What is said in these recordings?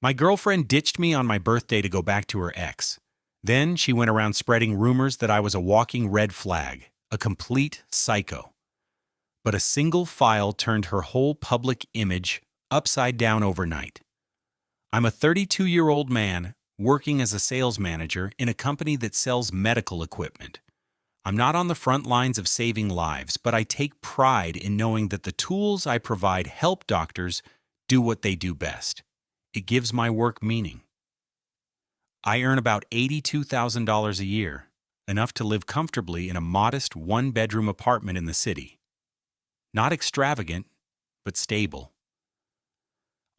My girlfriend ditched me on my birthday to go back to her ex. Then she went around spreading rumors that I was a walking red flag, a complete psycho. But a single file turned her whole public image upside down overnight. I'm a 32-year-old man working as a sales manager in a company that sells medical equipment. I'm not on the front lines of saving lives, but I take pride in knowing that the tools I provide help doctors do what they do best. It gives my work meaning. I earn about $82,000 a year, enough to live comfortably in a modest one-bedroom apartment in the city. Not extravagant, but stable.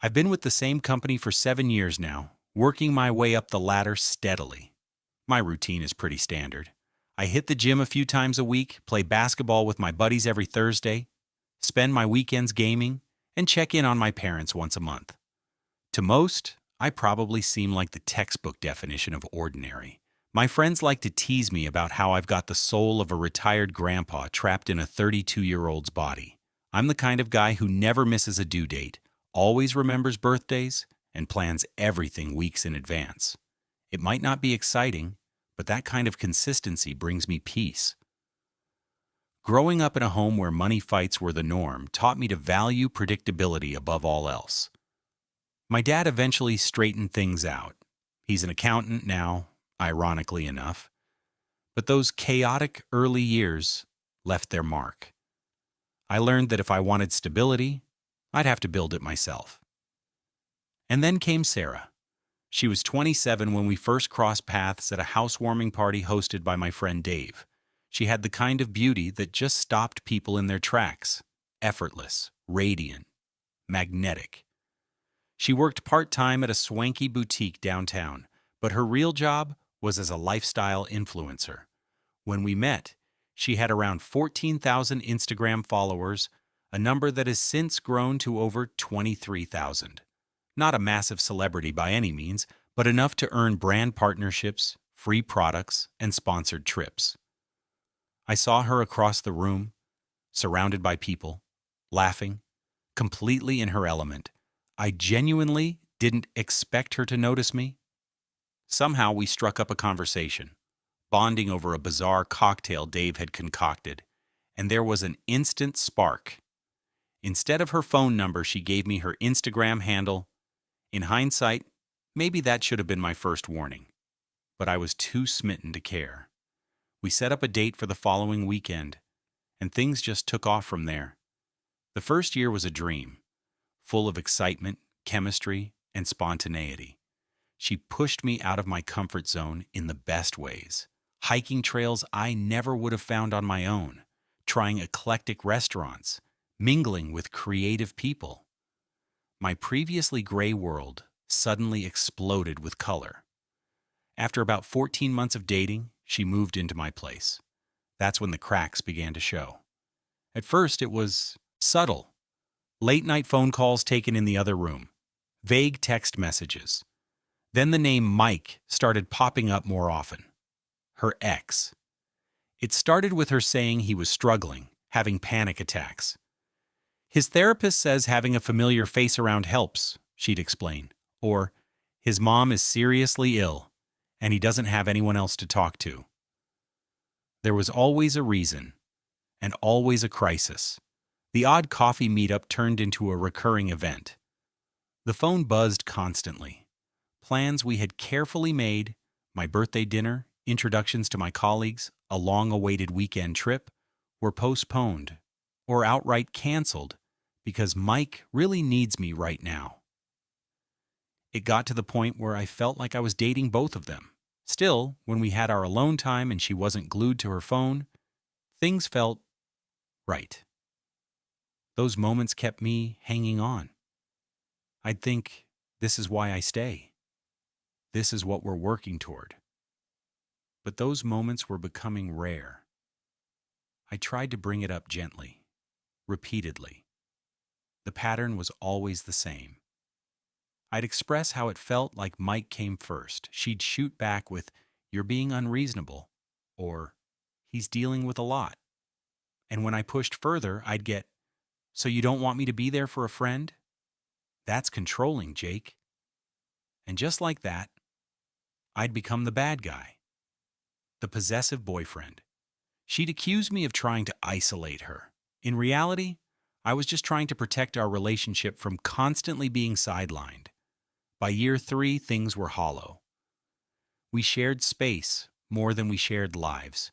I've been with the same company for 7 years now, working my way up the ladder steadily. My routine is pretty standard. I hit the gym a few times a week, play basketball with my buddies every Thursday, spend my weekends gaming, and check in on my parents once a month. To most, I probably seem like the textbook definition of ordinary. My friends like to tease me about how I've got the soul of a retired grandpa trapped in a 32-year-old's body. I'm the kind of guy who never misses a due date, always remembers birthdays, and plans everything weeks in advance. It might not be exciting, but that kind of consistency brings me peace. Growing up in a home where money fights were the norm taught me to value predictability above all else. My dad eventually straightened things out. He's an accountant now, ironically enough. But those chaotic early years left their mark. I learned that if I wanted stability, I'd have to build it myself. And then came Sarah. She was 27 when we first crossed paths at a housewarming party hosted by my friend Dave. She had the kind of beauty that just stopped people in their tracks. Effortless, radiant, magnetic. She worked part-time at a swanky boutique downtown, but her real job was as a lifestyle influencer. When we met, she had around 14,000 Instagram followers, a number that has since grown to over 23,000. Not a massive celebrity by any means, but enough to earn brand partnerships, free products, and sponsored trips. I saw her across the room, surrounded by people, laughing, completely in her element. I genuinely didn't expect her to notice me. Somehow we struck up a conversation, bonding over a bizarre cocktail Dave had concocted, and there was an instant spark. Instead of her phone number, she gave me her Instagram handle. In hindsight, maybe that should have been my first warning, but I was too smitten to care. We set up a date for the following weekend, and things just took off from there. The first year was a dream, full of excitement, chemistry, and spontaneity. She pushed me out of my comfort zone in the best ways, hiking trails I never would have found on my own, trying eclectic restaurants, mingling with creative people. My previously gray world suddenly exploded with color. After about 14 months of dating, she moved into my place. That's when the cracks began to show. At first, it was subtle. Late-night phone calls taken in the other room. Vague text messages. Then the name Mike started popping up more often. Her ex. It started with her saying he was struggling, having panic attacks. His therapist says having a familiar face around helps, she'd explain. Or, his mom is seriously ill, and he doesn't have anyone else to talk to. There was always a reason, and always a crisis. The odd coffee meetup turned into a recurring event. The phone buzzed constantly. Plans we had carefully made, my birthday dinner, introductions to my colleagues, a long-awaited weekend trip, were postponed or outright canceled because Mike really needs me right now. It got to the point where I felt like I was dating both of them. Still, when we had our alone time and she wasn't glued to her phone, things felt right. Those moments kept me hanging on. I'd think, this is why I stay. This is what we're working toward. But those moments were becoming rare. I tried to bring it up gently, repeatedly. The pattern was always the same. I'd express how it felt like Mike came first. She'd shoot back with, "You're being unreasonable," or, "He's dealing with a lot." And when I pushed further, I'd get, "So you don't want me to be there for a friend?" That's controlling, Jake. And just like that, I'd become the bad guy, the possessive boyfriend. She'd accuse me of trying to isolate her. In reality, I was just trying to protect our relationship from constantly being sidelined. By year 3, things were hollow. We shared space more than we shared lives.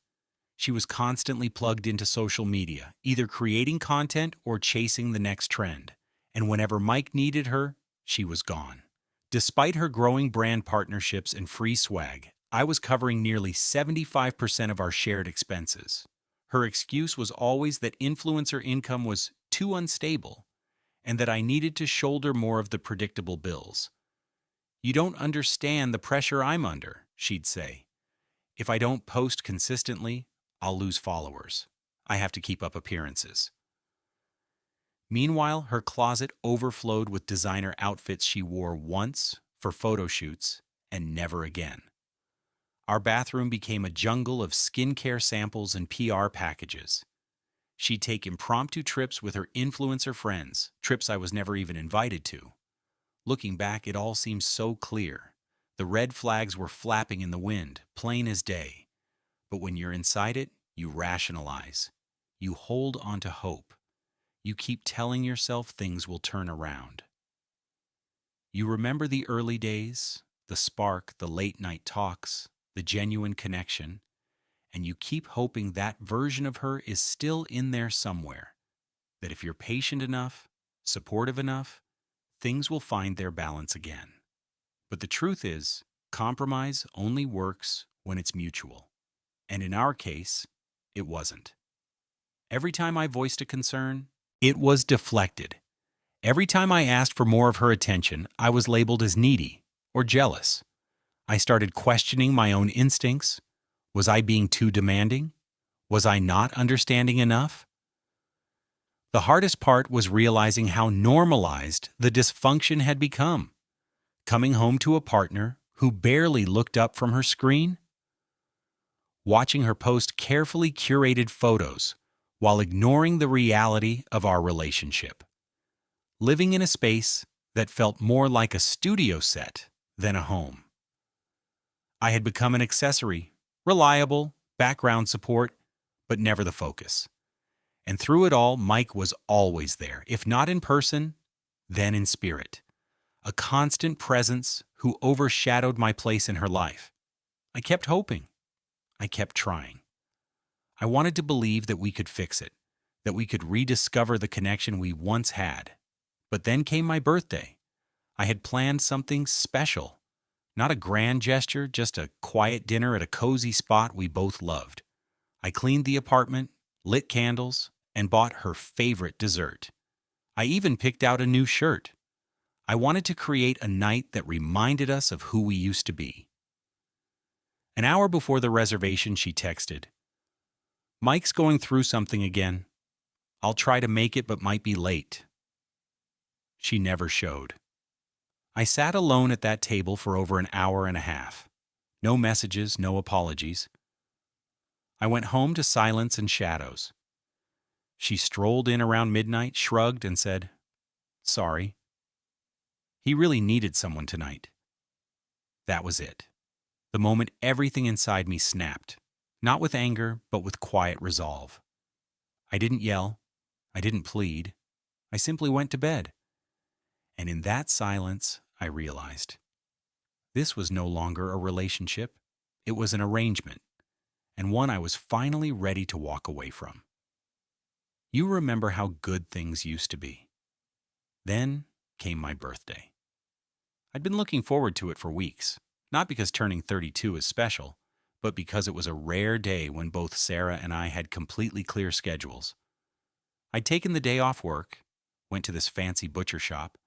She was constantly plugged into social media, either creating content or chasing the next trend. And whenever Mike needed her, she was gone. Despite her growing brand partnerships and free swag, I was covering nearly 75% of our shared expenses. Her excuse was always that influencer income was too unstable and that I needed to shoulder more of the predictable bills. "You don't understand the pressure I'm under," she'd say. "If I don't post consistently, I'll lose followers. I have to keep up appearances." Meanwhile, her closet overflowed with designer outfits she wore once for photo shoots and never again. Our bathroom became a jungle of skincare samples and PR packages. She'd take impromptu trips with her influencer friends, trips I was never even invited to. Looking back, it all seems so clear. The red flags were flapping in the wind, plain as day. But when you're inside it, you rationalize. You hold on to hope. You keep telling yourself things will turn around. You remember the early days, the spark, the late-night talks, the genuine connection, and you keep hoping that version of her is still in there somewhere. That if you're patient enough, supportive enough, things will find their balance again. But the truth is, compromise only works when it's mutual. And in our case, it wasn't. Every time I voiced a concern, it was deflected. Every time I asked for more of her attention, I was labeled as needy or jealous. I started questioning my own instincts. Was I being too demanding? Was I not understanding enough? The hardest part was realizing how normalized the dysfunction had become. Coming home to a partner who barely looked up from her screen, watching her post carefully curated photos while ignoring the reality of our relationship. Living in a space that felt more like a studio set than a home. I had become an accessory, reliable, background support, but never the focus. And through it all, Mike was always there, if not in person, then in spirit. A constant presence who overshadowed my place in her life. I kept hoping. I kept trying. I wanted to believe that we could fix it, that we could rediscover the connection we once had. But then came my birthday. I had planned something special. Not a grand gesture, just a quiet dinner at a cozy spot we both loved. I cleaned the apartment, lit candles, and bought her favorite dessert. I even picked out a new shirt. I wanted to create a night that reminded us of who we used to be. An hour before the reservation, she texted, "Mike's going through something again. I'll try to make it but might be late." She never showed. I sat alone at that table for over an hour and a half. No messages, no apologies. I went home to silence and shadows. She strolled in around midnight, shrugged, and said, "Sorry. He really needed someone tonight." That was it. The moment everything inside me snapped, not with anger, but with quiet resolve. I didn't yell. I didn't plead. I simply went to bed. And in that silence, I realized this was no longer a relationship. It was an arrangement, and one I was finally ready to walk away from. You remember how good things used to be. Then came my birthday. I'd been looking forward to it for weeks, not because turning 32 is special, but because it was a rare day when both Sarah and I had completely clear schedules. I'd taken the day off work, went to this fancy butcher shop,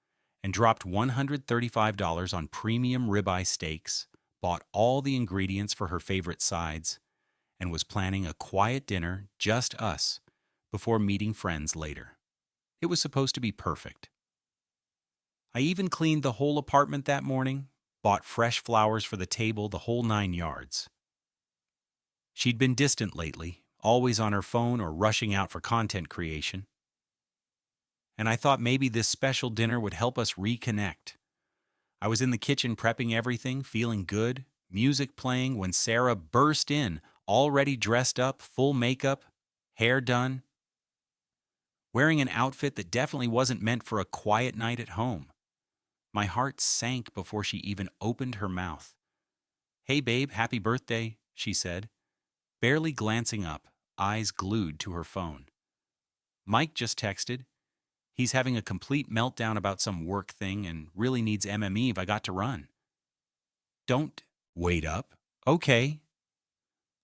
and dropped $135 on premium ribeye steaks, bought all the ingredients for her favorite sides, and was planning a quiet dinner, just us, before meeting friends later. It was supposed to be perfect. I even cleaned the whole apartment that morning, bought fresh flowers for the table, the whole 9 yards. She'd been distant lately, always on her phone or rushing out for content creation. And I thought maybe this special dinner would help us reconnect. I was in the kitchen prepping everything, feeling good, music playing when Sarah burst in, already dressed up, full makeup, hair done, wearing an outfit that definitely wasn't meant for a quiet night at home. My heart sank before she even opened her mouth. "Hey babe, happy birthday," she said, barely glancing up, eyes glued to her phone. "Mike just texted. He's having a complete meltdown about some work thing and really needs MME if I got to run." "Don't wait up." "Okay."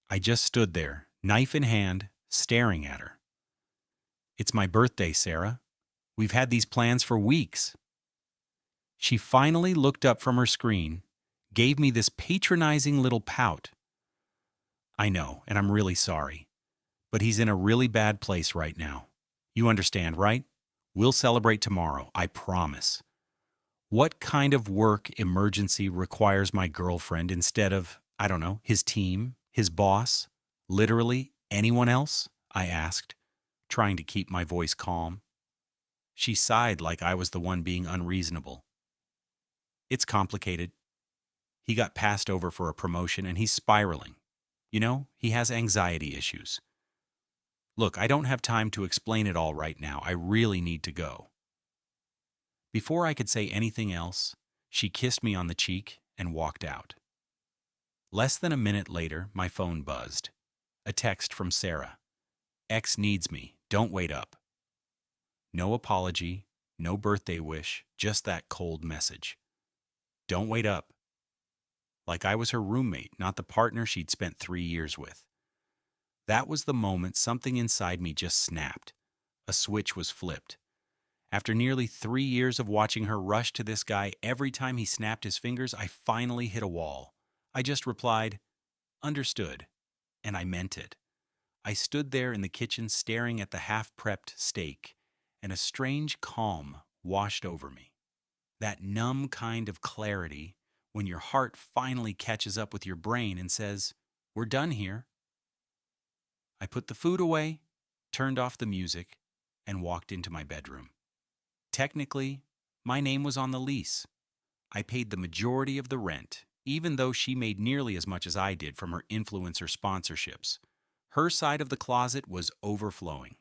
I just stood there, knife in hand, staring at her. "It's my birthday, Sarah. We've had these plans for weeks." She finally looked up from her screen, gave me this patronizing little pout. "I know, and I'm really sorry, but he's in a really bad place right now. You understand, right? We'll celebrate tomorrow, I promise." What kind of work emergency requires my girlfriend instead of, I don't know, his team, his boss, literally anyone else? I asked, trying to keep my voice calm. She sighed like I was the one being unreasonable. "It's complicated. He got passed over for a promotion and he's spiraling. You know, he has anxiety issues. Look, I don't have time to explain it all right now. I really need to go." Before I could say anything else, she kissed me on the cheek and walked out. Less than a minute later, my phone buzzed. A text from Sarah. "X needs me. Don't wait up." No apology, no birthday wish, just that cold message. Don't wait up. Like I was her roommate, not the partner she'd spent 3 years with. That was the moment something inside me just snapped. A switch was flipped. After nearly 3 years of watching her rush to this guy every time he snapped his fingers, I finally hit a wall. I just replied, "Understood," and I meant it. I stood there in the kitchen staring at the half-prepped steak, and a strange calm washed over me. That numb kind of clarity when your heart finally catches up with your brain and says, "We're done here." I put the food away, turned off the music, and walked into my bedroom. Technically, my name was on the lease. I paid the majority of the rent, even though she made nearly as much as I did from her influencer sponsorships. Her side of the closet was overflowing.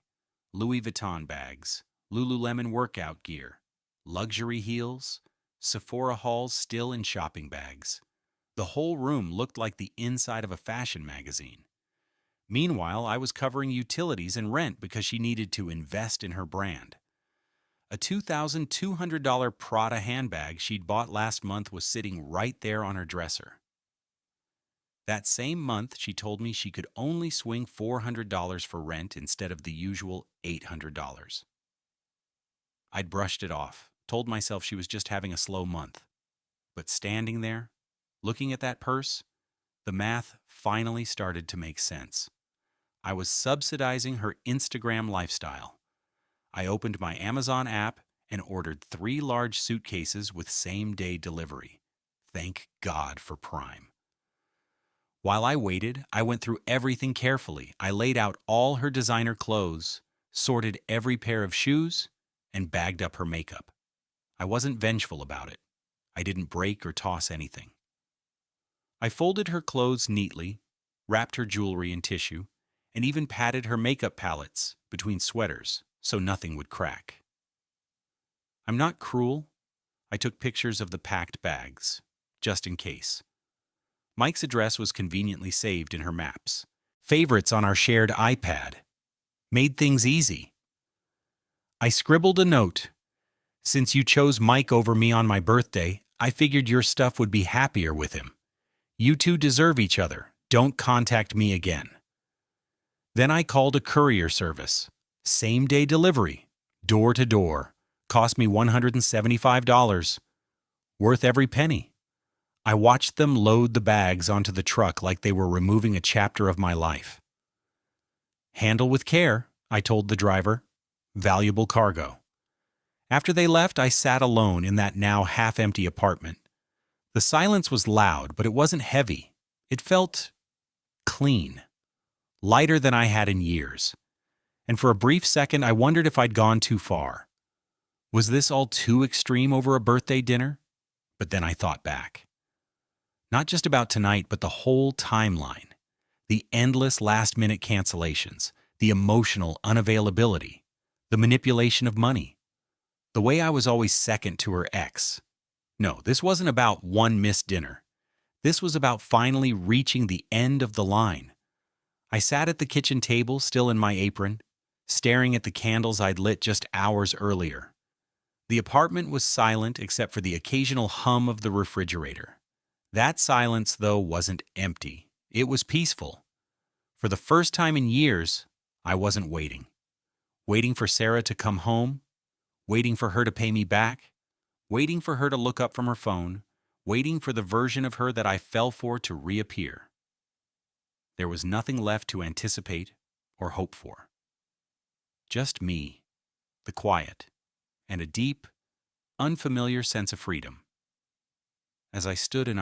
Louis Vuitton bags, Lululemon workout gear, luxury heels, Sephora hauls still in shopping bags. The whole room looked like the inside of a fashion magazine. Meanwhile, I was covering utilities and rent because she needed to invest in her brand. A $2,200 Prada handbag she'd bought last month was sitting right there on her dresser. That same month, she told me she could only swing $400 for rent instead of the usual $800. I'd brushed it off, told myself she was just having a slow month. But standing there, looking at that purse, the math finally started to make sense. I was subsidizing her Instagram lifestyle. I opened my Amazon app and ordered 3 large suitcases with same-day delivery. Thank God for Prime. While I waited, I went through everything carefully. I laid out all her designer clothes, sorted every pair of shoes, and bagged up her makeup. I wasn't vengeful about it. I didn't break or toss anything. I folded her clothes neatly, wrapped her jewelry in tissue, and even padded her makeup palettes between sweaters so nothing would crack. I'm not cruel. I took pictures of the packed bags, just in case. Mike's address was conveniently saved in her maps. Favorites on our shared iPad. Made things easy. I scribbled a note. "Since you chose Mike over me on my birthday, I figured your stuff would be happier with him. You two deserve each other. Don't contact me again." Then I called a courier service. Same-day delivery, door to door. Cost me $175. Worth every penny. I watched them load the bags onto the truck like they were removing a chapter of my life. "Handle with care," I told the driver. "Valuable cargo." After they left, I sat alone in that now half-empty apartment. The silence was loud, but it wasn't heavy. It felt clean, lighter than I had in years. And for a brief second, I wondered if I'd gone too far. Was this all too extreme over a birthday dinner? But then I thought back. Not just about tonight, but the whole timeline. The endless last-minute cancellations, the emotional unavailability, the manipulation of money, the way I was always second to her ex. No, this wasn't about one missed dinner. This was about finally reaching the end of the line. I sat at the kitchen table, still in my apron, staring at the candles I'd lit just hours earlier. The apartment was silent except for the occasional hum of the refrigerator. That silence, though, wasn't empty. It was peaceful. For the first time in years, I wasn't waiting. Waiting for Sarah to come home, waiting for her to pay me back, waiting for her to look up from her phone, waiting for the version of her that I fell for to reappear. There was nothing left to anticipate or hope for. Just me, the quiet, and a deep, unfamiliar sense of freedom. As I stood in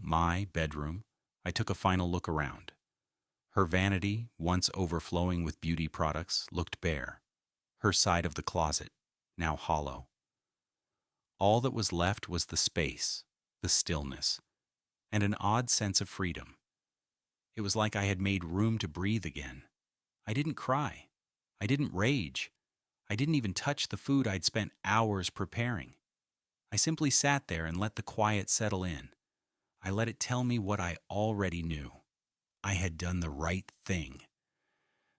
my bedroom, I took a final look around. Her vanity, once overflowing with beauty products, looked bare. Her side of the closet, now hollow. All that was left was the space, the stillness, and an odd sense of freedom. It was like I had made room to breathe again. I didn't cry. I didn't rage. I didn't even touch the food I'd spent hours preparing. I simply sat there and let the quiet settle in. I let it tell me what I already knew. I had done the right thing.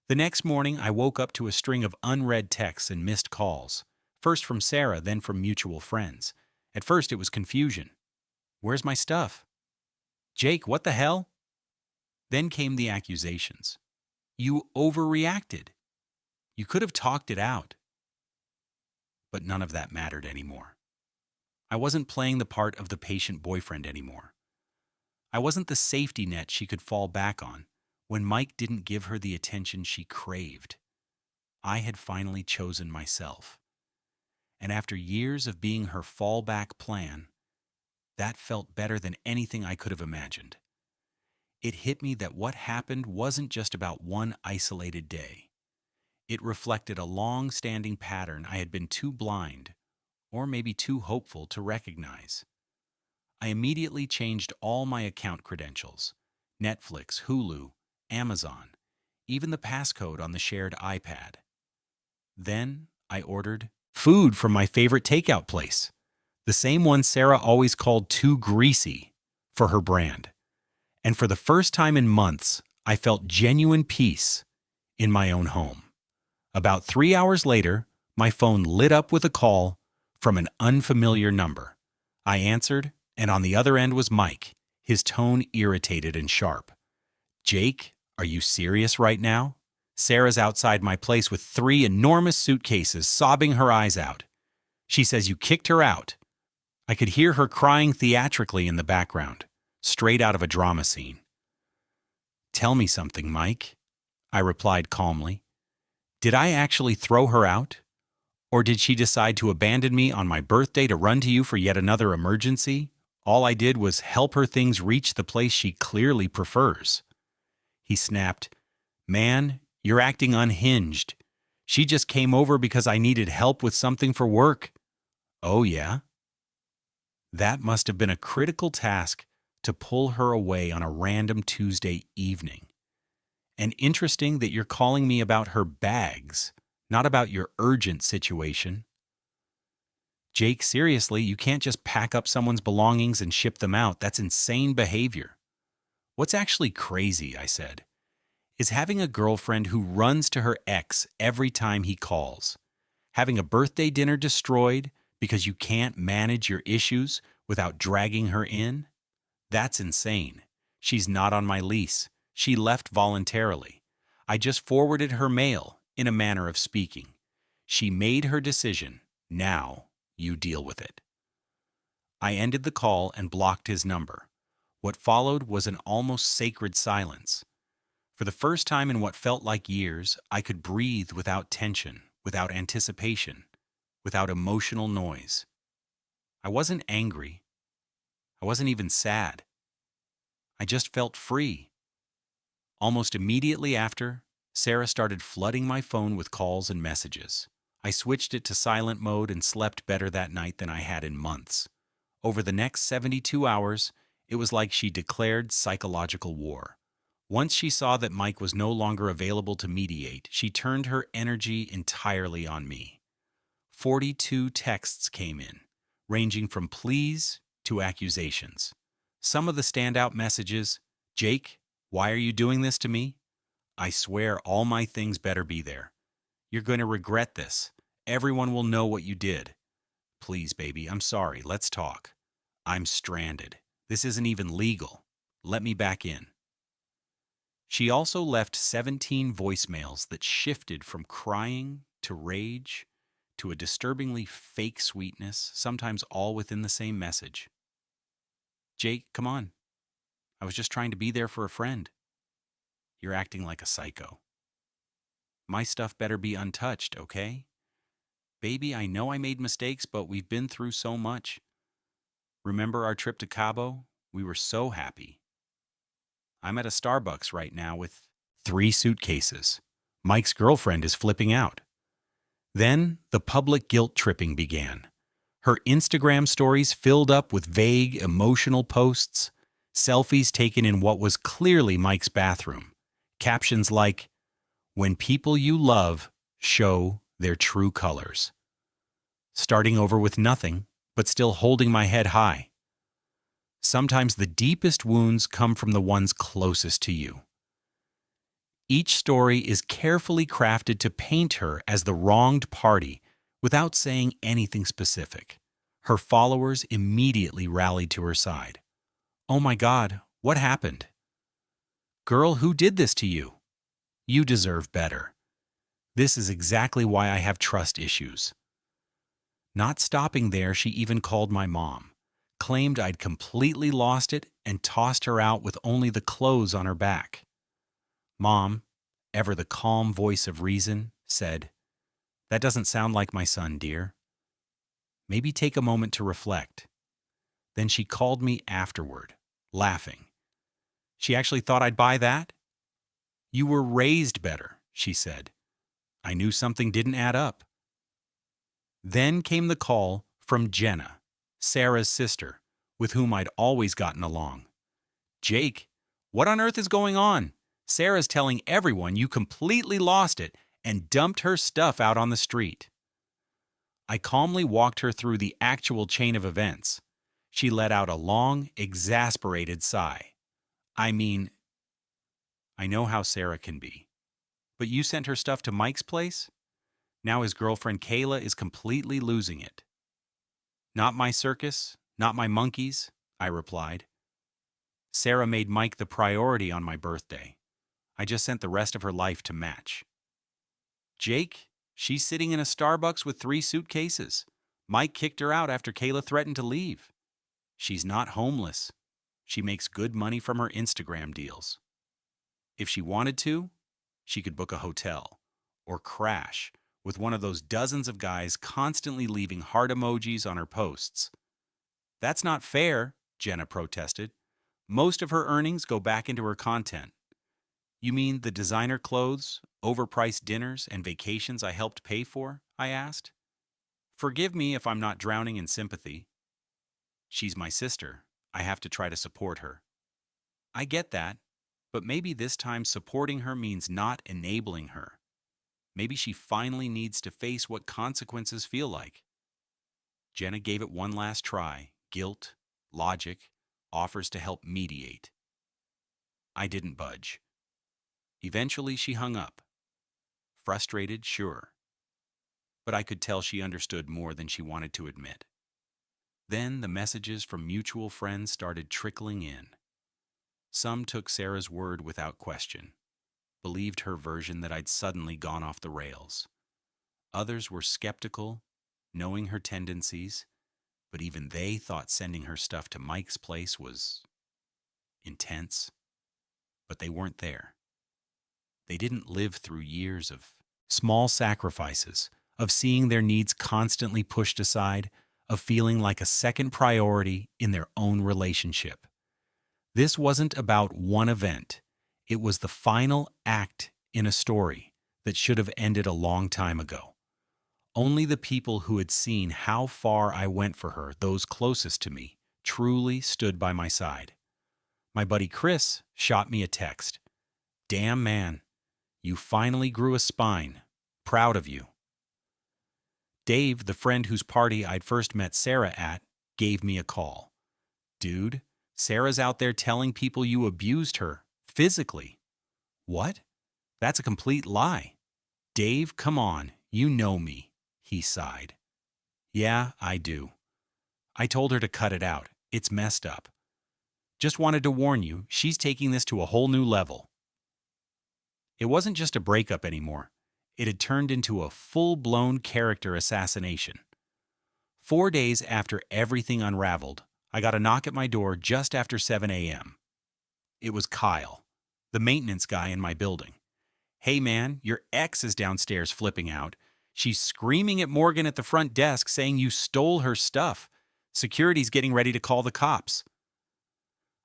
The next morning, I woke up to a string of unread texts and missed calls. First from Sarah, then from mutual friends. At first, it was confusion. Where's my stuff? Jake, what the hell? Then came the accusations. You overreacted. You could have talked it out. But none of that mattered anymore. I wasn't playing the part of the patient boyfriend anymore. I wasn't the safety net she could fall back on when Mike didn't give her the attention she craved. I had finally chosen myself. And after years of being her fallback plan, that felt better than anything I could have imagined. It hit me that what happened wasn't just about one isolated day. It reflected a long-standing pattern I had been too blind, or maybe too hopeful, to recognize. I immediately changed all my account credentials: Netflix, Hulu, Amazon, even the passcode on the shared iPad. Then I ordered food from my favorite takeout place, the same one Sarah always called too greasy for her brand. And for the first time in months, I felt genuine peace in my own home. About 3 hours later, my phone lit up with a call from an unfamiliar number. I answered, and on the other end was Mike, his tone irritated and sharp. Jake, are you serious right now? Sarah's outside my place with 3 enormous suitcases, sobbing her eyes out. She says you kicked her out. I could hear her crying theatrically in the background, straight out of a drama scene. Tell me something, Mike, I replied calmly. Did I actually throw her out? Or did she decide to abandon me on my birthday to run to you for yet another emergency? All I did was help her things reach the place she clearly prefers. He snapped, Man, you're acting unhinged. She just came over because I needed help with something for work. Oh, yeah? That must have been a critical task to pull her away on a random Tuesday evening. And interesting that you're calling me about her bags, not about your urgent situation. Jake, seriously, you can't just pack up someone's belongings and ship them out. That's insane behavior. What's actually crazy, I said, is having a girlfriend who runs to her ex every time he calls. Having a birthday dinner destroyed because you can't manage your issues without dragging her in. That's insane. She's not on my lease. She left voluntarily. I just forwarded her mail, in a manner of speaking. She made her decision. Now you deal with it. I ended the call and blocked his number. What followed was an almost sacred silence. For the first time in what felt like years, I could breathe without tension, without anticipation, without emotional noise. I wasn't angry. I wasn't even sad. I just felt free. Almost immediately after, Sarah started flooding my phone with calls and messages. I switched it to silent mode and slept better that night than I had in months. Over the next 72 hours, it was like she declared psychological war. Once she saw that Mike was no longer available to mediate, she turned her energy entirely on me. 42 texts came in, ranging from pleas to accusations. Some of the standout messages: Jake, why are you doing this to me? I swear all my things better be there. You're going to regret this. Everyone will know what you did. Please, baby, I'm sorry. Let's talk. I'm stranded. This isn't even legal. Let me back in. She also left 17 voicemails that shifted from crying to rage to a disturbingly fake sweetness, sometimes all within the same message. Jake, come on. I was just trying to be there for a friend. You're acting like a psycho. My stuff better be untouched, okay? Baby, I know I made mistakes, but we've been through so much. Remember our trip to Cabo? We were so happy. I'm at a Starbucks right now with 3 suitcases. Mike's girlfriend is flipping out. Then the public guilt tripping began. Her Instagram stories filled up with vague, emotional posts, selfies taken in what was clearly Mike's bathroom. Captions like, "When people you love show their true colors." Starting over with nothing, but still holding my head high. Sometimes the deepest wounds come from the ones closest to you. Each story is carefully crafted to paint her as the wronged party without saying anything specific. Her followers immediately rallied to her side. "Oh my God, what happened? Girl, who did this to you? You deserve better. This is exactly why I have trust issues." Not stopping there, she even called my mom, claimed I'd completely lost it, and tossed her out with only the clothes on her back. Mom, ever the calm voice of reason, said, "That doesn't sound like my son, dear. Maybe take a moment to reflect." Then she called me afterward, laughing. She actually thought I'd buy that? "You were raised better," she said. I knew something didn't add up. Then came the call from Jenna, Sarah's sister, with whom I'd always gotten along. "Jake, what on earth is going on? Sarah's telling everyone you completely lost it and dumped her stuff out on the street." I calmly walked her through the actual chain of events. She let out a long, exasperated sigh. "I mean, I know how Sarah can be. But you sent her stuff to Mike's place? Now his girlfriend Kayla is completely losing it." "Not my circus, not my monkeys," I replied. "Sarah made Mike the priority on my birthday. I just sent the rest of her life to match." "Jake, she's sitting in a Starbucks with 3 suitcases. Mike kicked her out after Kayla threatened to leave. She's not homeless. She makes good money from her Instagram deals. If she wanted to, she could book a hotel or crash with one of those dozens of guys constantly leaving heart emojis on her posts." "That's not fair," Jenna protested. "Most of her earnings go back into her content." "You mean the designer clothes, overpriced dinners, and vacations I helped pay for?" I asked. "Forgive me if I'm not drowning in sympathy. She's my sister. I have to try to support her." "I get that, but maybe this time supporting her means not enabling her. Maybe she finally needs to face what consequences feel like." Jenna gave it one last try: guilt, logic, offers to help mediate. I didn't budge. Eventually she hung up. Frustrated, sure. But I could tell she understood more than she wanted to admit. Then the messages from mutual friends started trickling in. Some took Sarah's word without question, believed her version that I'd suddenly gone off the rails. Others were skeptical, knowing her tendencies, but even they thought sending her stuff to Mike's place was intense. But they weren't there. They didn't live through years of small sacrifices, of seeing their needs constantly pushed aside, of feeling like a second priority in their own relationship. This wasn't about one event. It was the final act in a story that should have ended a long time ago. Only the people who had seen how far I went for her, those closest to me, truly stood by my side. My buddy Chris shot me a text. "Damn man, you finally grew a spine. Proud of you." Dave, the friend whose party I'd first met Sarah at, gave me a call. "Dude, Sarah's out there telling people you abused her, physically." "What? That's a complete lie." "Dave, come on, you know me," he sighed. "Yeah, I do. I told her to cut it out. It's messed up. Just wanted to warn you, she's taking this to a whole new level." It wasn't just a breakup anymore. It had turned into a full-blown character assassination. 4 days after everything unraveled, I got a knock at my door just after 7 a.m. It was Kyle, the maintenance guy in my building. "Hey man, your ex is downstairs flipping out. She's screaming at Morgan at the front desk saying you stole her stuff. Security's getting ready to call the cops."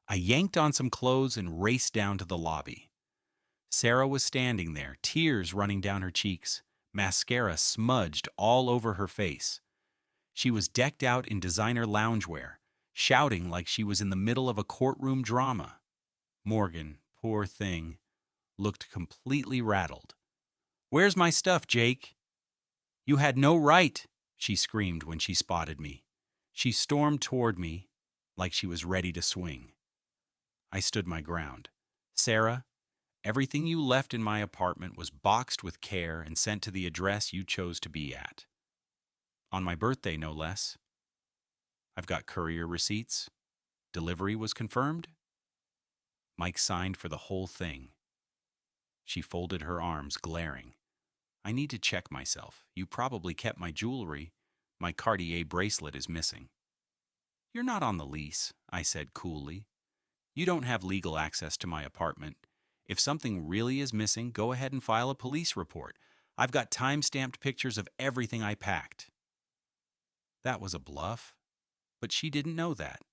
I yanked on some clothes and raced down to the lobby. Sarah was standing there, tears running down her cheeks, mascara smudged all over her face. She was decked out in designer loungewear, shouting like she was in the middle of a courtroom drama. Morgan, poor thing, looked completely rattled. "Where's my stuff, Jake?" "You had no right," she screamed when she spotted me. She stormed toward me like she was ready to swing. I stood my ground. "Sarah, everything you left in my apartment was boxed with care and sent to the address you chose to be at. On my birthday, no less. I've got courier receipts. Delivery was confirmed." Mike signed for the whole thing. She folded her arms, glaring. "I need to check myself. You probably kept my jewelry. My Cartier bracelet is missing." "You're not on the lease," I said coolly. "You don't have legal access to my apartment. If something really is missing, go ahead and file a police report. I've got time-stamped pictures of everything I packed." That was a bluff, but she didn't know that.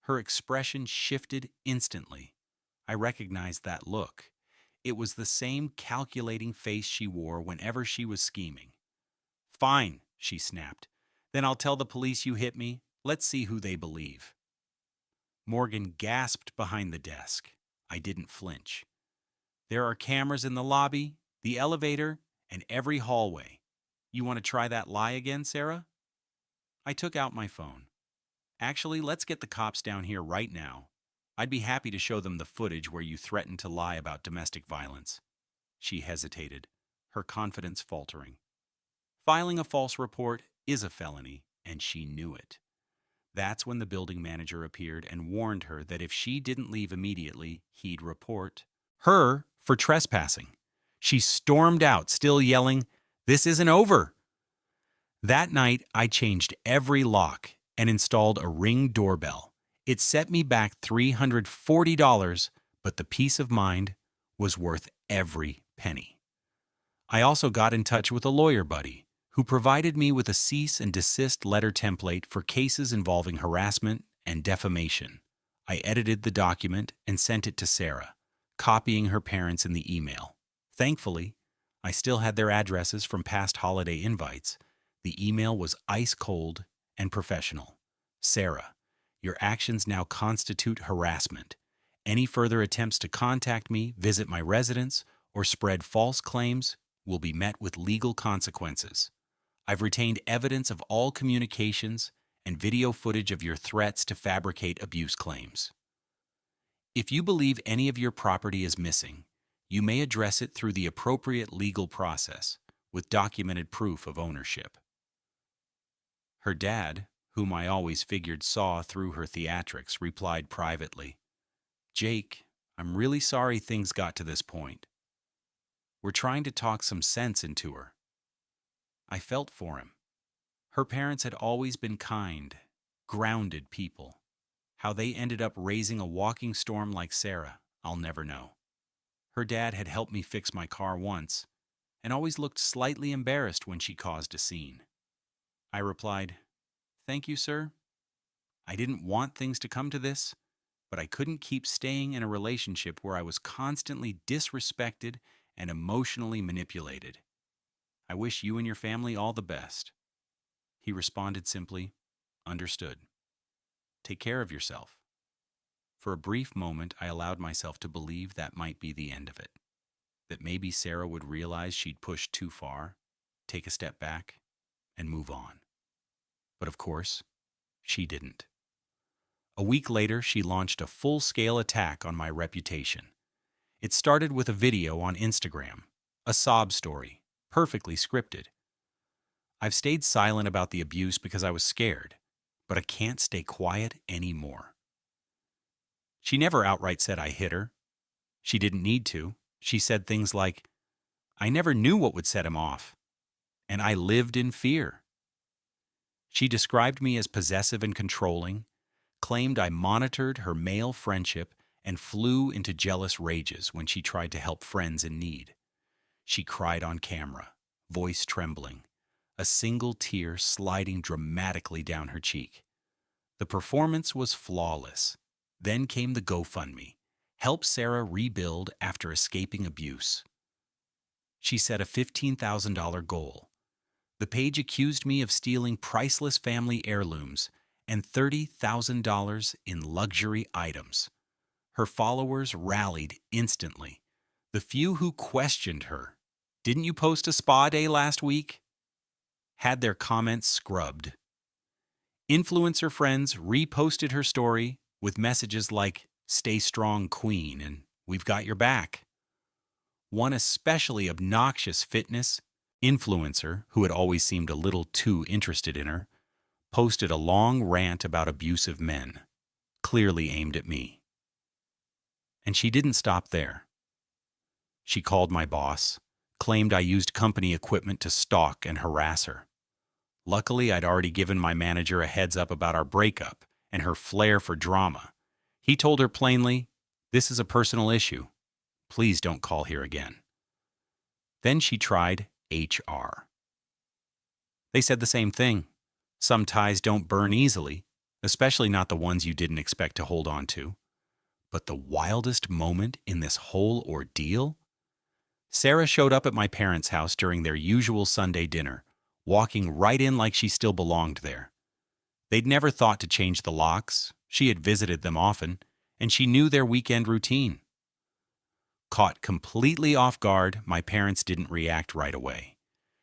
Her expression shifted instantly. I recognized that look. It was the same calculating face she wore whenever she was scheming. "Fine," she snapped. "Then I'll tell the police you hit me. Let's see who they believe." Morgan gasped behind the desk. I didn't flinch. "There are cameras in the lobby, the elevator, and every hallway. You want to try that lie again, Sarah?" I took out my phone. "Actually, let's get the cops down here right now. I'd be happy to show them the footage where you threatened to lie about domestic violence." She hesitated, her confidence faltering. Filing a false report is a felony, and she knew it. That's when the building manager appeared and warned her that if she didn't leave immediately, he'd report her for trespassing. She stormed out, still yelling, "This isn't over." That night, I changed every lock and installed a Ring doorbell. It set me back $340, but the peace of mind was worth every penny. I also got in touch with a lawyer buddy who provided me with a cease and desist letter template for cases involving harassment and defamation. I edited the document and sent it to Sarah, copying her parents in the email. Thankfully, I still had their addresses from past holiday invites. The email was ice cold and professional. "Sarah, your actions now constitute harassment. Any further attempts to contact me, visit my residence, or spread false claims will be met with legal consequences. I've retained evidence of all communications and video footage of your threats to fabricate abuse claims. If you believe any of your property is missing, you may address it through the appropriate legal process with documented proof of ownership." Her dad, whom I always figured saw through her theatrics, replied privately, "Jake, I'm really sorry things got to this point. We're trying to talk some sense into her." I felt for him. Her parents had always been kind, grounded people. How they ended up raising a walking storm like Sarah, I'll never know. Her dad had helped me fix my car once, and always looked slightly embarrassed when she caused a scene. I replied, "Thank you, sir. I didn't want things to come to this, but I couldn't keep staying in a relationship where I was constantly disrespected and emotionally manipulated. I wish you and your family all the best." He responded simply, "Understood. Take care of yourself." For a brief moment, I allowed myself to believe that might be the end of it, that maybe Sarah would realize she'd pushed too far, take a step back, and move on. But of course, she didn't. A week later, she launched a full-scale attack on my reputation. It started with a video on Instagram, a sob story, perfectly scripted. I've stayed silent about the abuse because I was scared, but I can't stay quiet anymore. She never outright said I hit her. She didn't need to. She said things like, "I never knew what would set him off, and I lived in fear." She described me as possessive and controlling, claimed I monitored her male friendship, and flew into jealous rages when she tried to help friends in need. She cried on camera, voice trembling, a single tear sliding dramatically down her cheek. The performance was flawless. Then came the GoFundMe, help Sarah rebuild after escaping abuse. She set a $15,000 goal. The page accused me of stealing priceless family heirlooms and $30,000 in luxury items. Her followers rallied instantly. The few who questioned her, "Didn't you post a spa day last week?" had their comments scrubbed. Influencer friends reposted her story with messages like, "Stay strong, queen," and "We've got your back." One especially obnoxious fitness influencer, who had always seemed a little too interested in her, posted a long rant about abusive men, clearly aimed at me. And she didn't stop there. She called my boss, claimed I used company equipment to stalk and harass her. Luckily, I'd already given my manager a heads up about our breakup and her flair for drama. He told her plainly, "This is a personal issue. Please don't call here again." Then she tried HR. They said the same thing. Some ties don't burn easily, especially not the ones you didn't expect to hold on to. But the wildest moment in this whole ordeal? Sarah showed up at my parents' house during their usual Sunday dinner, walking right in like she still belonged there. They'd never thought to change the locks. She had visited them often, and she knew their weekend routine. Caught completely off guard, my parents didn't react right away.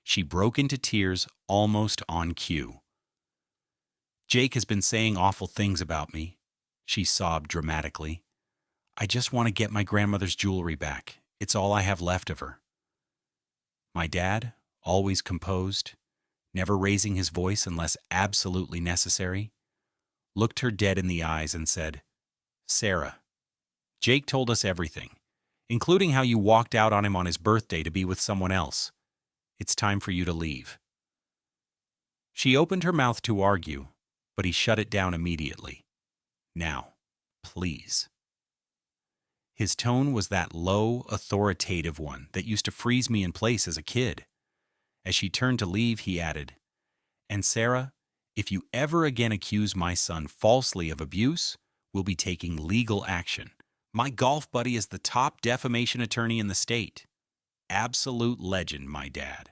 She broke into tears almost on cue. "Jake has been saying awful things about me," she sobbed dramatically. "I just want to get my grandmother's jewelry back. It's all I have left of her." My dad, always composed, never raising his voice unless absolutely necessary, looked her dead in the eyes and said, "Sarah, Jake told us everything, including how you walked out on him on his birthday to be with someone else. It's time for you to leave." She opened her mouth to argue, but he shut it down immediately. "Now, please." His tone was that low, authoritative one that used to freeze me in place as a kid. As she turned to leave, he added, "And Sarah, if you ever again accuse my son falsely of abuse, we'll be taking legal action. My golf buddy is the top defamation attorney in the state. Absolute legend, my dad."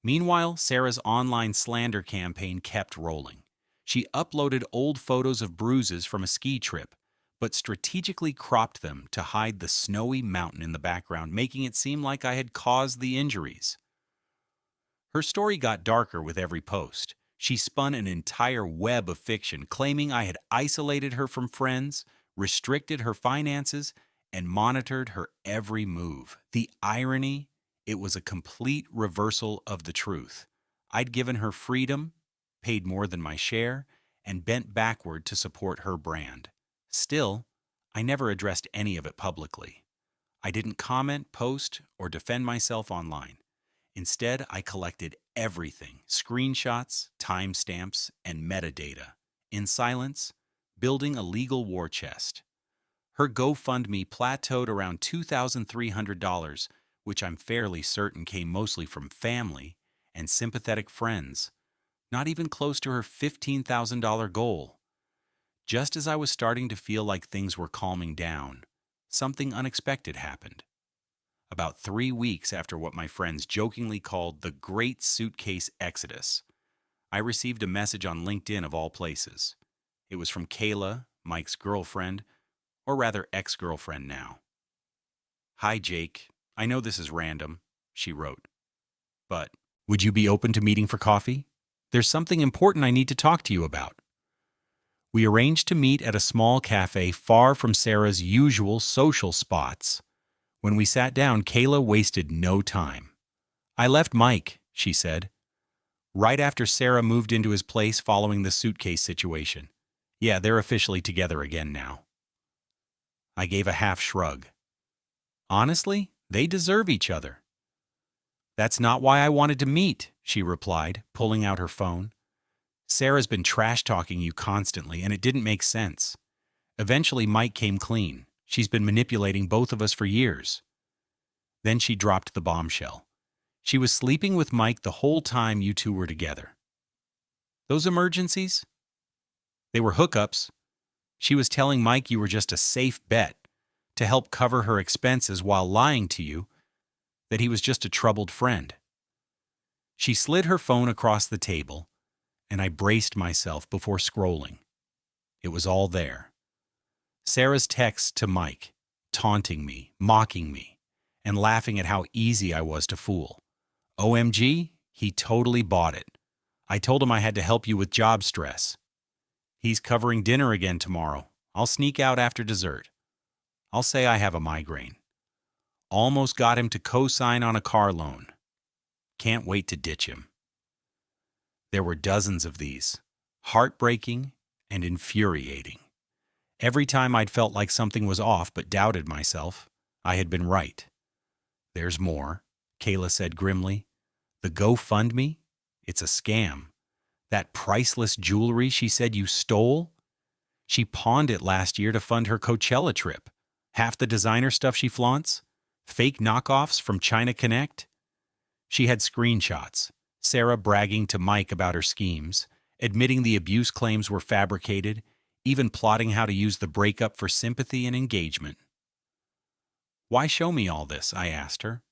Meanwhile, Sarah's online slander campaign kept rolling. She uploaded old photos of bruises from a ski trip, but strategically cropped them to hide the snowy mountain in the background, making it seem like I had caused the injuries. Her story got darker with every post. She spun an entire web of fiction, claiming I had isolated her from friends, restricted her finances, and monitored her every move. The irony, it was a complete reversal of the truth. I'd given her freedom, paid more than my share, and bent backward to support her brand. Still, I never addressed any of it publicly. I didn't comment, post, or defend myself online. Instead, I collected everything, screenshots, timestamps, and metadata, in silence, building a legal war chest. Her GoFundMe plateaued around $2,300, which I'm fairly certain came mostly from family and sympathetic friends, not even close to her $15,000 goal. Just as I was starting to feel like things were calming down, something unexpected happened. about 3 weeks after what my friends jokingly called the Great Suitcase Exodus. I received a message on LinkedIn of all places. It was from Kayla, Mike's girlfriend, or rather ex-girlfriend now. "Hi, Jake. I know this is random," she wrote. "But would you be open to meeting for coffee? There's something important I need to talk to you about." We arranged to meet at a small cafe far from Sarah's usual social spots. When we sat down, Kayla wasted no time. "I left Mike," she said, "right after Sarah moved into his place following the suitcase situation. Yeah, they're officially together again now." I gave a half shrug. "Honestly, they deserve each other." "That's not why I wanted to meet," she replied, pulling out her phone. "Sarah's been trash-talking you constantly, and it didn't make sense. Eventually, Mike came clean. She's been manipulating both of us for years." Then she dropped the bombshell. "She was sleeping with Mike the whole time you two were together." "Those emergencies?" "They were hookups. She was telling Mike you were just a safe bet to help cover her expenses while lying to you that he was just a troubled friend." She slid her phone across the table, and I braced myself before scrolling. It was all there. Sarah's text to Mike, taunting me, mocking me, and laughing at how easy I was to fool. OMG, he totally bought it. "I told him I had to help you with job stress. He's covering dinner again tomorrow. I'll sneak out after dessert. I'll say I have a migraine. Almost got him to co-sign on a car loan. Can't wait to ditch him." There were dozens of these, heartbreaking and infuriating. Every time I'd felt like something was off but doubted myself, I had been right. "There's more," Kayla said grimly. "The GoFundMe? It's a scam. That priceless jewelry she said you stole? She pawned it last year to fund her Coachella trip. Half the designer stuff she flaunts? Fake knockoffs from China Connect?" She had screenshots, Sarah bragging to Mike about her schemes, admitting the abuse claims were fabricated, even plotting how to use the breakup for sympathy and engagement. "Why show me all this?" I asked her.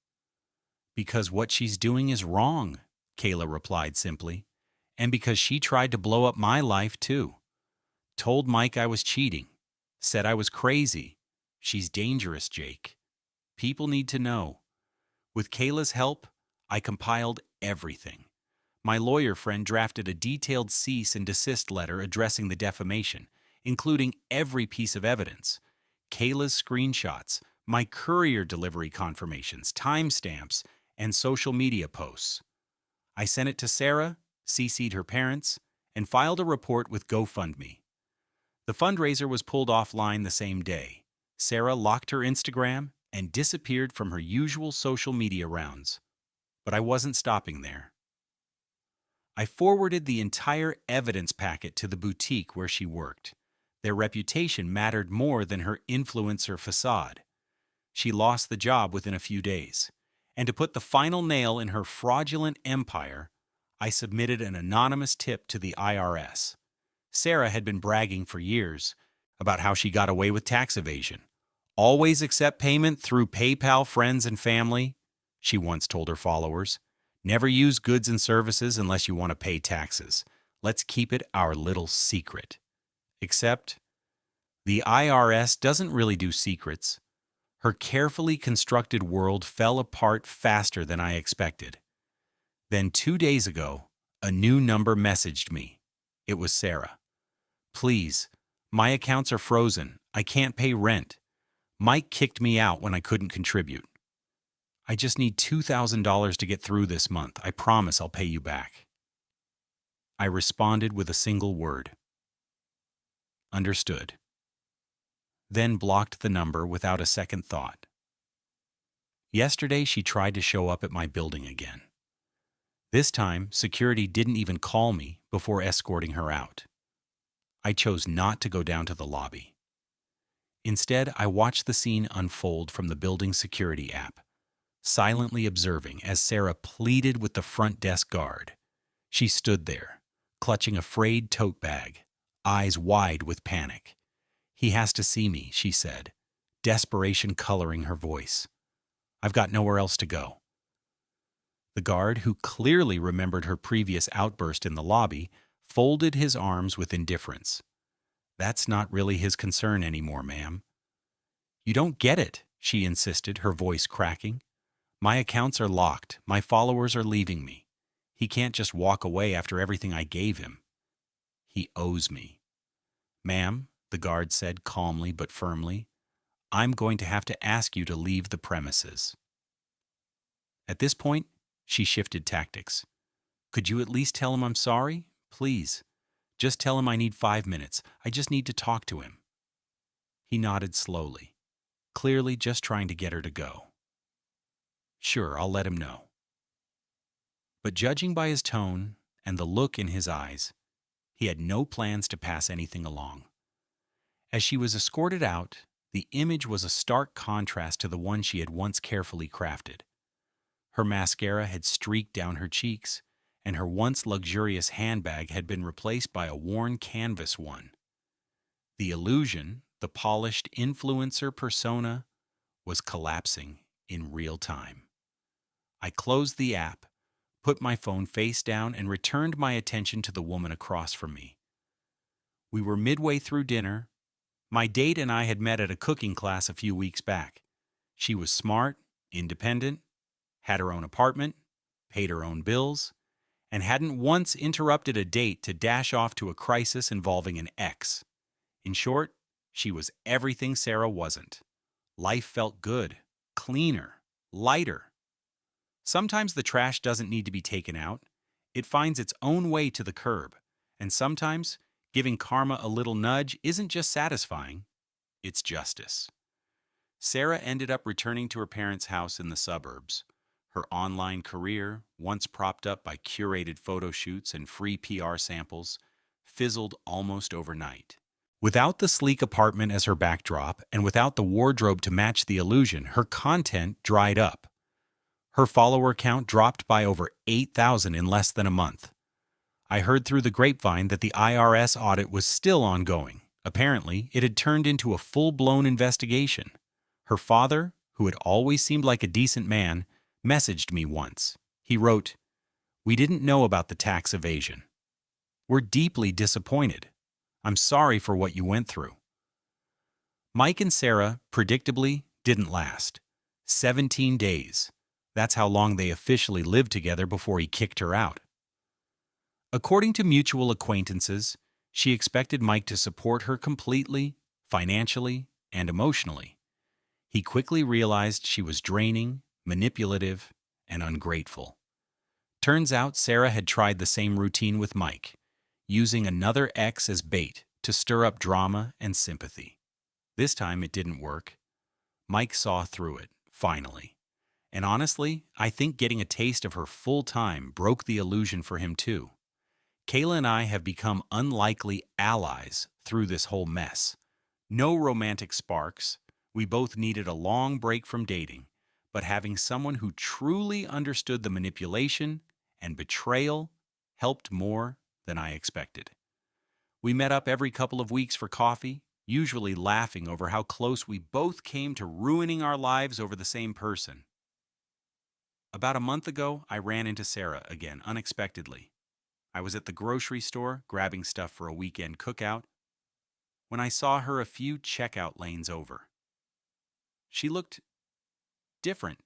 "Because what she's doing is wrong," Kayla replied simply. "And because she tried to blow up my life too. Told Mike I was cheating. Said I was crazy. She's dangerous, Jake. People need to know." With Kayla's help, I compiled everything. My lawyer friend drafted a detailed cease and desist letter addressing the defamation, including every piece of evidence. Kayla's screenshots, my courier delivery confirmations, timestamps, and social media posts. I sent it to Sarah, CC'd her parents, and filed a report with GoFundMe. The fundraiser was pulled offline the same day. Sarah locked her Instagram and disappeared from her usual social media rounds. But I wasn't stopping there. I forwarded the entire evidence packet to the boutique where she worked. Their reputation mattered more than her influencer facade. She lost the job within a few days. And to put the final nail in her fraudulent empire, I submitted an anonymous tip to the IRS. Sarah had been bragging for years about how she got away with tax evasion. "Always accept payment through PayPal friends and family," she once told her followers. "Never use goods and services unless you want to pay taxes. Let's keep it our little secret." Except, the IRS doesn't really do secrets. Her carefully constructed world fell apart faster than I expected. Then 2 days ago, a new number messaged me. It was Sarah. "Please, my accounts are frozen. I can't pay rent. Mike kicked me out when I couldn't contribute. I just need $2,000 to get through this month. I promise I'll pay you back." I responded with a single word. "Understood." Then blocked the number without a second thought. Yesterday, she tried to show up at my building again. This time, security didn't even call me before escorting her out. I chose not to go down to the lobby. Instead, I watched the scene unfold from the building security app, silently observing as Sarah pleaded with the front desk guard. She stood there, clutching a frayed tote bag, eyes wide with panic. "He has to see me," she said, desperation coloring her voice. I've got nowhere else to go." The guard, who clearly remembered her previous outburst in the lobby, folded his arms with indifference. "That's not really his concern anymore, ma'am." "You don't get it," she insisted, her voice cracking. "My accounts are locked. My followers are leaving me. He can't just walk away after everything I gave him. He owes me." "Ma'am," the guard said calmly but firmly, "I'm going to have to ask you to leave the premises." At this point, she shifted tactics. "Could you at least tell him I'm sorry? Please. Just tell him I need 5 minutes. I just need to talk to him." He nodded slowly, clearly just trying to get her to go. "Sure, I'll let him know." But judging by his tone and the look in his eyes, he had no plans to pass anything along. As she was escorted out, the image was a stark contrast to the one she had once carefully crafted. Her mascara had streaked down her cheeks, and her once luxurious handbag had been replaced by a worn canvas one. The illusion, the polished influencer persona, was collapsing in real time. I closed the app, put my phone face down, and returned my attention to the woman across from me. We were midway through dinner. My date and I had met at a cooking class a few weeks back. She was smart, independent, had her own apartment, paid her own bills, and hadn't once interrupted a date to dash off to a crisis involving an ex. In short, she was everything Sarah wasn't. Life felt good, cleaner, lighter. Sometimes the trash doesn't need to be taken out. It finds its own way to the curb. And sometimes giving karma a little nudge isn't just satisfying, it's justice. Sarah ended up returning to her parents' house in the suburbs. Her online career, once propped up by curated photo shoots and free PR samples, fizzled almost overnight. Without the sleek apartment as her backdrop and without the wardrobe to match the illusion, her content dried up. Her follower count dropped by over 8,000 in less than a month. I heard through the grapevine that the IRS audit was still ongoing. Apparently, it had turned into a full-blown investigation. Her father, who had always seemed like a decent man, messaged me once. He wrote, "We didn't know about the tax evasion. We're deeply disappointed. I'm sorry for what you went through." Mike and Sarah, predictably, didn't last. 17 days. That's how long they officially lived together before he kicked her out. According to mutual acquaintances, she expected Mike to support her completely, financially, and emotionally. He quickly realized she was draining, manipulative, and ungrateful. Turns out Sarah had tried the same routine with Mike, using another ex as bait to stir up drama and sympathy. This time it didn't work. Mike saw through it, finally. And honestly, I think getting a taste of her full time broke the illusion for him too. Kayla and I have become unlikely allies through this whole mess. No romantic sparks. We both needed a long break from dating, but having someone who truly understood the manipulation and betrayal helped more than I expected. We met up every couple of weeks for coffee, usually laughing over how close we both came to ruining our lives over the same person. About a month ago, I ran into Sarah again, unexpectedly. I was at the grocery store grabbing stuff for a weekend cookout when I saw her a few checkout lanes over. She looked different.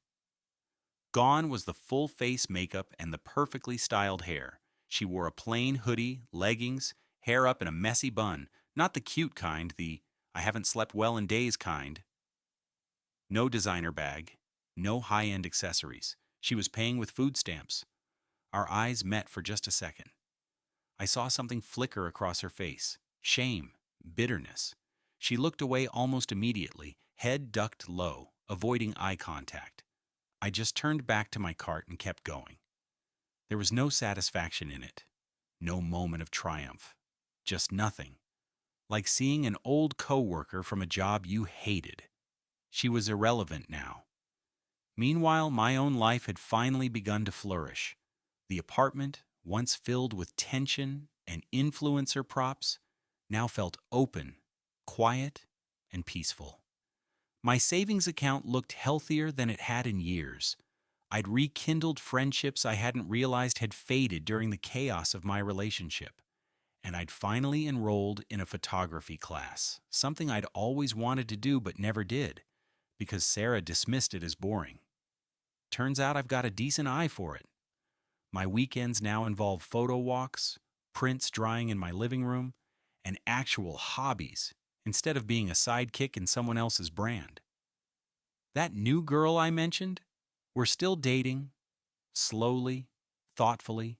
Gone was the full face makeup and the perfectly styled hair. She wore a plain hoodie, leggings, hair up in a messy bun, not the cute kind, the "I haven't slept well in days" kind. No designer bag, no high-end accessories. She was paying with food stamps. Our eyes met for just a second. I saw something flicker across her face. Shame, bitterness. She looked away almost immediately, head ducked low, avoiding eye contact. I just turned back to my cart and kept going. There was no satisfaction in it. No moment of triumph. Just nothing. Like seeing an old coworker from a job you hated. She was irrelevant now. Meanwhile, my own life had finally begun to flourish. The apartment, once filled with tension and influencer props, now felt open, quiet, and peaceful. My savings account looked healthier than it had in years. I'd rekindled friendships I hadn't realized had faded during the chaos of my relationship. And I'd finally enrolled in a photography class, something I'd always wanted to do but never did, because Sarah dismissed it as boring. Turns out I've got a decent eye for it. My weekends now involve photo walks, prints drying in my living room, and actual hobbies, instead of being a sidekick in someone else's brand. That new girl I mentioned, we're still dating, slowly, thoughtfully.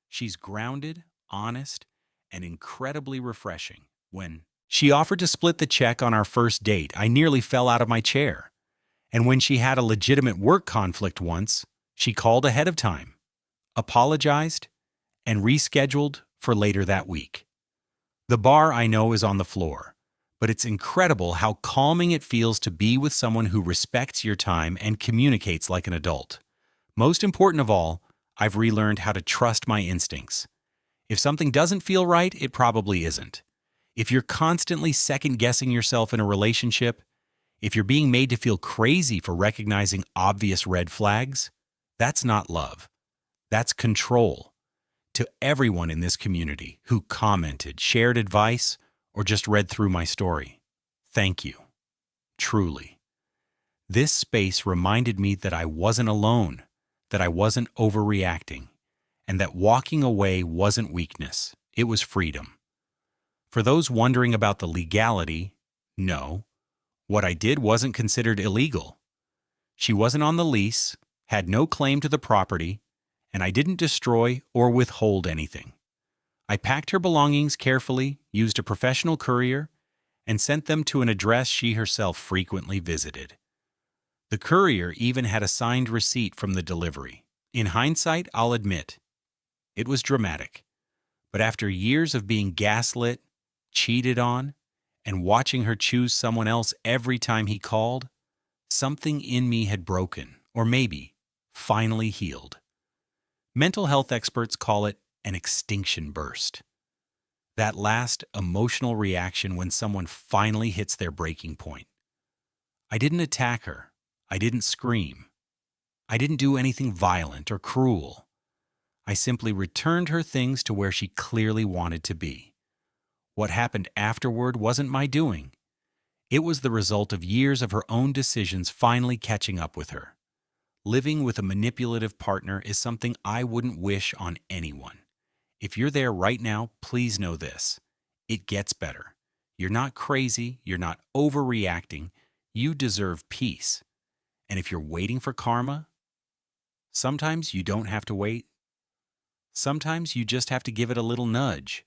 She's grounded, honest, and incredibly refreshing. When she offered to split the check on our first date, I nearly fell out of my chair. And when she had a legitimate work conflict once, she called ahead of time, apologized, and rescheduled for later that week. The bar, I know, is on the floor, but it's incredible how calming it feels to be with someone who respects your time and communicates like an adult. Most important of all, I've relearned how to trust my instincts. If something doesn't feel right, it probably isn't. If you're constantly second-guessing yourself in a relationship, if you're being made to feel crazy for recognizing obvious red flags, that's not love. That's control. To everyone in this community who commented, shared advice, or just read through my story, thank you. Truly. This space reminded me that I wasn't alone, that I wasn't overreacting, and that walking away wasn't weakness, it was freedom. For those wondering about the legality, no, what I did wasn't considered illegal. She wasn't on the lease, had no claim to the property, and I didn't destroy or withhold anything. I packed her belongings carefully, used a professional courier, and sent them to an address she herself frequently visited. The courier even had a signed receipt from the delivery. In hindsight, I'll admit, it was dramatic. But after years of being gaslit, cheated on, and watching her choose someone else every time he called, something in me had broken, or maybe finally healed. Mental health experts call it an extinction burst. That last emotional reaction when someone finally hits their breaking point. I didn't attack her. I didn't scream. I didn't do anything violent or cruel. I simply returned her things to where she clearly wanted to be. What happened afterward wasn't my doing. It was the result of years of her own decisions finally catching up with her. Living with a manipulative partner is something I wouldn't wish on anyone. If you're there right now, please know this. It gets better. You're not crazy. You're not overreacting. You deserve peace. And if you're waiting for karma, sometimes you don't have to wait. Sometimes you just have to give it a little nudge.